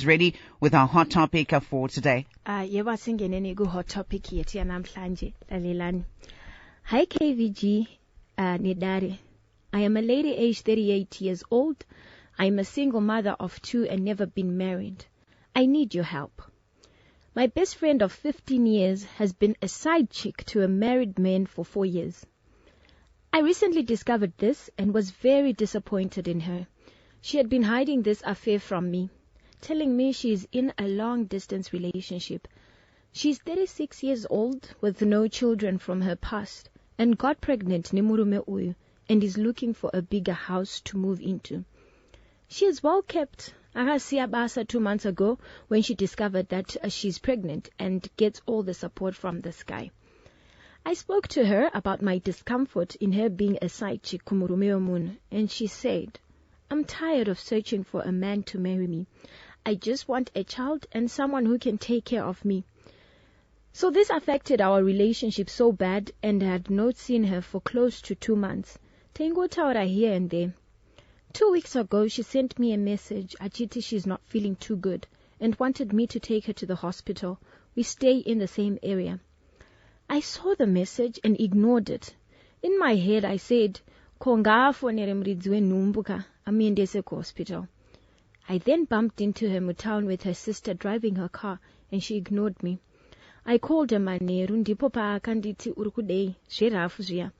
ready with our hot topic for today. Yeba singeneni ku hot topic yethu yanamhlanje lalelani. Hi KVG Nidari. I am a lady aged 38 years old. I am a single mother of 2 and never been married. I need your help. My best friend of 15 years has been a side chick to a married man for 4 years. I recently discovered this and was very disappointed in her. She had been hiding this affair from me, telling me she is in a long-distance relationship. She's 36 years old with no children from her past and got pregnant nemurume and is looking for a bigger house to move into. She is well kept. Agasiya basa 2 months ago when she discovered that she's pregnant and gets all the support from this guy. I spoke to her about my discomfort in her being a side chick wemunhu, and she said, I'm tired of searching for a man to marry me. I just want a child and someone who can take care of me. So this affected our relationship so bad, and I had not seen her for close to 2 months. Tengo taura here and there. 2 weeks ago, she sent me a message, achiti she's not feeling too good, and wanted me to take her to the hospital. We stay in the same area. I saw the message and ignored it. In my head, I said, Kongafonere mridzi numbuka, amiendese ku hospital. I then bumped into her mutown with her sister driving her car, and she ignored me. I called her maneru ndipo paakanditi urikudei zverafu zviya.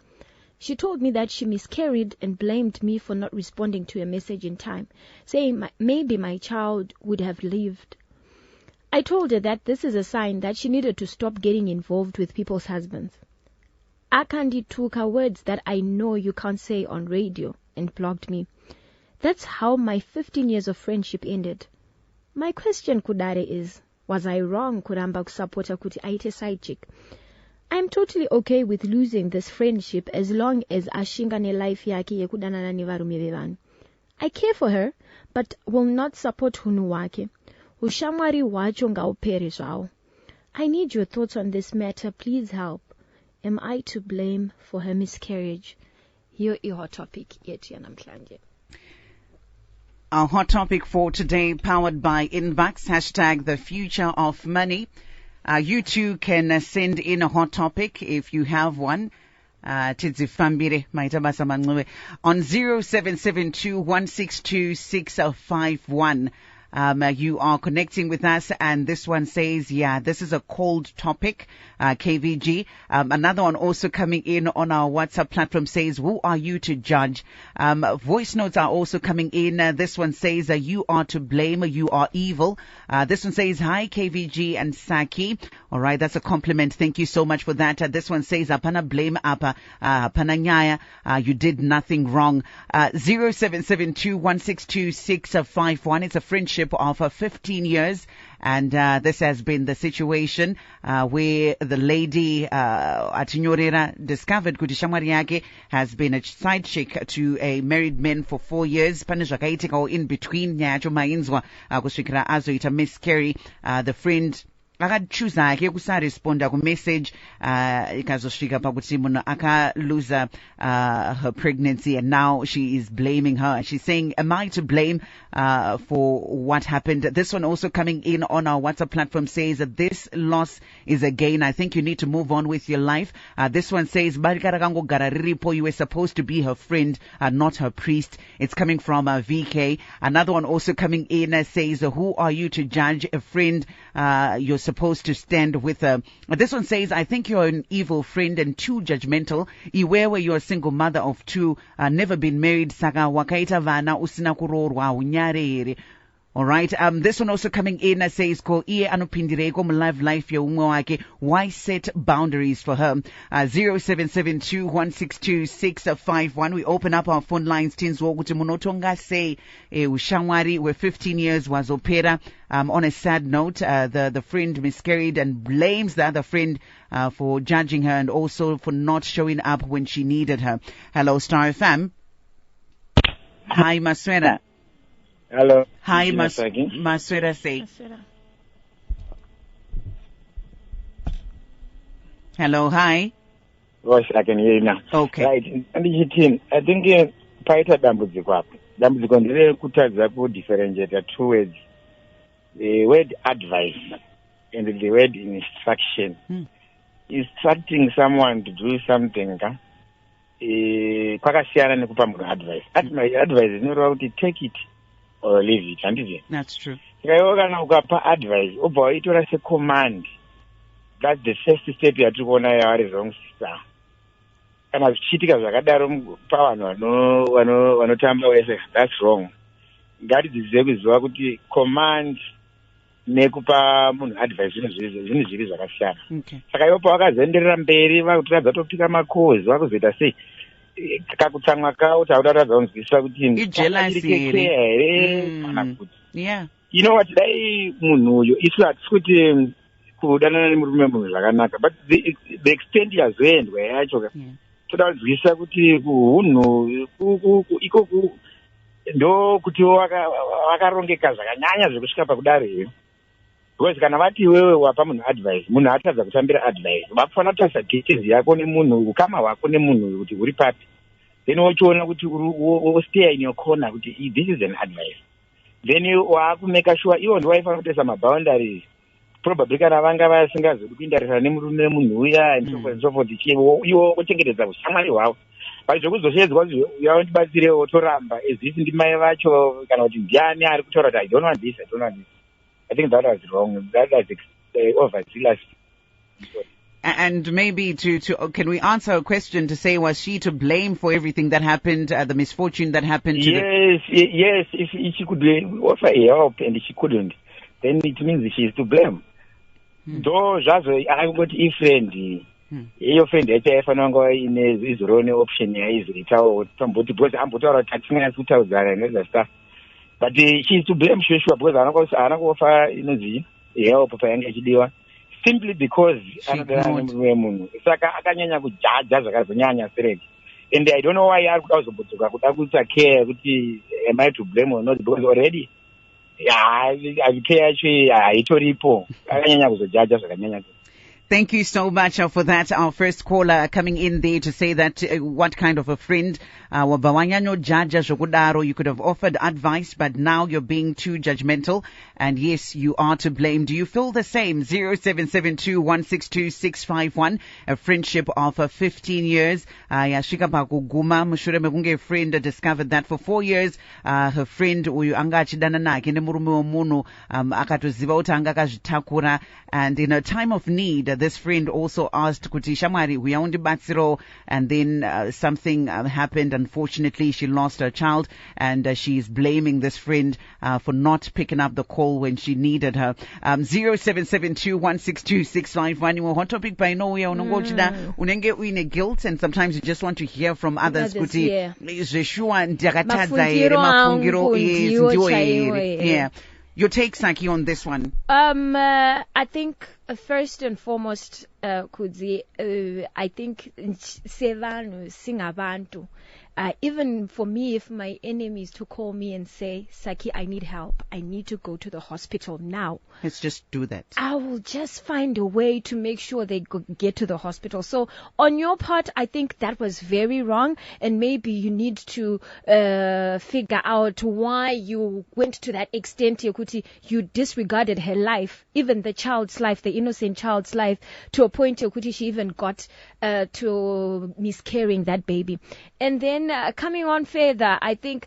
She told me that she miscarried and blamed me for not responding to a message in time, saying maybe my child would have lived. I told her that this is a sign that she needed to stop getting involved with people's husbands. Akandi took her words that I know you can't say on radio and blocked me. That's how my 15 years of friendship ended. My question, Kudare, is, was I wrong kuramba kusapota kuti aite side chick? I'm totally okay with losing this friendship as long as ashingane life yake yekudanana nevarume vevanhu. I care for her, but will not support hunhu wake. Shamwari wacho ngaupere zvawo. I need your thoughts on this matter. Please help. Am I to blame for her miscarriage? Here is hot topic yethu yanamhlanje. Our hot topic for today, powered by Invax, hashtag the future of money. You too can send in a hot topic if you have one. Tizifambire maitabasa manqube on 0772162651. You are connecting with us, and this one says, yeah, this is a cold topic, KVG. Another one also coming in on our WhatsApp platform says, who are you to judge? Voice notes are also coming in. This one says, you are to blame, you are evil. This one says, hi, KVG and Saki. All right, that's a compliment. Thank you so much for that. This one says, apana blame, apana nyaya. You did nothing wrong. 0772162651. It's a friendship of 15 years, and this has been the situation where the lady atinyorera discovered kuti Shamwari yake has been a side chick to a married man for 4 years. Pane zvakaitika in between nyacho mainzwa kusvikira azoita miscarry. The friend akachuza ake kusaresponda kumessage ikazosvika pakuti munhu akaluza her pregnancy, and now she is blaming her. She's saying, am I to blame for what happened? This one also coming in on our WhatsApp platform says that this loss is a gain. I think you need to move on with your life. This one says, you were supposed to be her friend, not her priest. It's coming from VK. Another one also coming in says, who are you to judge a friend? You're supposed to stand with her. This one says, I think you're an evil friend and too judgmental. Iwewe, you're a single mother of 2, never been married, saka wakaita vana usina kurorwa unyare here. All right. This one also coming in says, ko iye anopindireko mu life yeumwe wake. Why set boundaries for her? 0772162651. We open up our phone lines. Tinzwo kuti munotonga say Shamwari where 15 years was opera. On a sad note, the friend miscarried and blames the other friend for judging her and also for not showing up when she needed her. Hello, Star FM. Hi, Maswera. Hello. Hi, Maswera say. Hello, hi. Yes, I can hear you now. Okay. Right. And I think paita dambudziko apo. Dambudziko ndere kutadza ku differentiate two words. the word advice and the word instruction. Instructing someone to do something, kwakasiyana nekupa munhu advice. Advice inoreva kuti take it or leave it, handizvo? That's true. Ikaiwo kana ukapa advice, obva waitora secommand. That's the first step yatiri kuona yavari wrong system. Kana zvichiitika zvakadaro pavanhu vanotamba wese, that's wrong. Ngatidzidzise kuziva kuti command nekupa munhu advice zvinhu zviri zvakasiyana. Saka ivo pavakazoenderera mberi vakutoradza topika makozi vakuzoita sei kakutsamwa kavo takutoratadza kunzwisisa kuti here kana kuti you know what, dai munhu uyo isu hatisi kuti kudanana nemurume munhu zvakanaka, but the extent yazoendwa yacho toda kunzwisisa kuti kuhunhu ikoku ndo kuti vakarongeka zvakanyanya zvekusvika pakudaro here. Because kana vati wewe wapa munhu advice, munhu atadza kutambira advice, vafanira kutarisa details yako nemunhu, ukama hwako nemunhu kuti uri papi, then wochiona kuti stay in your corner kuti this is an advice, then waakumeka sure ivo ndivaifanira kutoisa maboundaries, probably kana vanga vasingazodi kuindarisana nemurume munhu uya and so forth and so forth, ivo vochengetedza ushamwari hwavo. But zvekuzoshedzwa kuti yaundibatsirewo toramba as if ndimai vacho kana kuti ndiani ari kutaura kuti I don't want this. I think that was wrong. That was overzealous. And maybe can we answer a question to say, was she to blame for everything that happened, the misfortune that happened to Yes. If she could offer help and she couldn't, then it means she is to blame. Though I got a friend, your friend yachafanira ine option yaiziritawo tomboti because ambotaura kuti hatisinganyatsi kutaudzana nezvasta. But she is to blame sure because haana kuofa inonzi help payanga ichidiwa simply because anodana nemurume munhu, saka akanyanya kujaja zvakazonyanya sereki. And I don't know why ari kuda kuzobodzoka kuda kuita care kuti am I to blame or not, because already care yacho haitoripo, akanyanya kuzojaja zvakanyanya. Thank you so much for that. Our first caller coming in there to say that what kind of a friend, wabawanyanyo jaja zokudaro, you could have offered advice, but now you're being too judgmental. And yes, you are to blame. Do you feel the same? 0772162651. A friendship of 15 years. Yashika pakuguma mushure mekunge friend discovered that for 4 years, her friend uyu anga achidana nake nemurume womunhu akatoziva kuti anga akazvitakura, and in a time of need, this friend also asked kuti Shamwari uyaundibatsiro, and then something happened. Unfortunately, she lost her child, and she's blaming this friend for not picking up the call when she needed her. 0772162651. Hot topic by no way unenge uine guilt, and sometimes you just want to hear from others kuti zveshua ndakatadza here mafungiro yeah. Your take, Saki, on this one? I think first and foremost, Kudzi, I think sevanu singabantu. Even for me, if my enemy is to call me and say, Saki, I need help, I need to go to the hospital now. Let's just do that. I will just find a way to make sure they get to the hospital. So on your part, I think that was very wrong. And maybe you need to figure out why you went to that extent, Yekuti. You disregarded her life, even the child's life, the innocent child's life, to a point, Yekuti, she even got to miscarrying that baby. And then coming on further, I think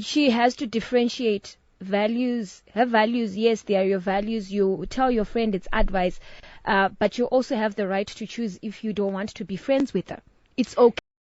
she has to differentiate values. Her values, yes, they are your values. You tell your friend it's advice, but you also have the right to choose if you don't want to be friends with her. It's okay.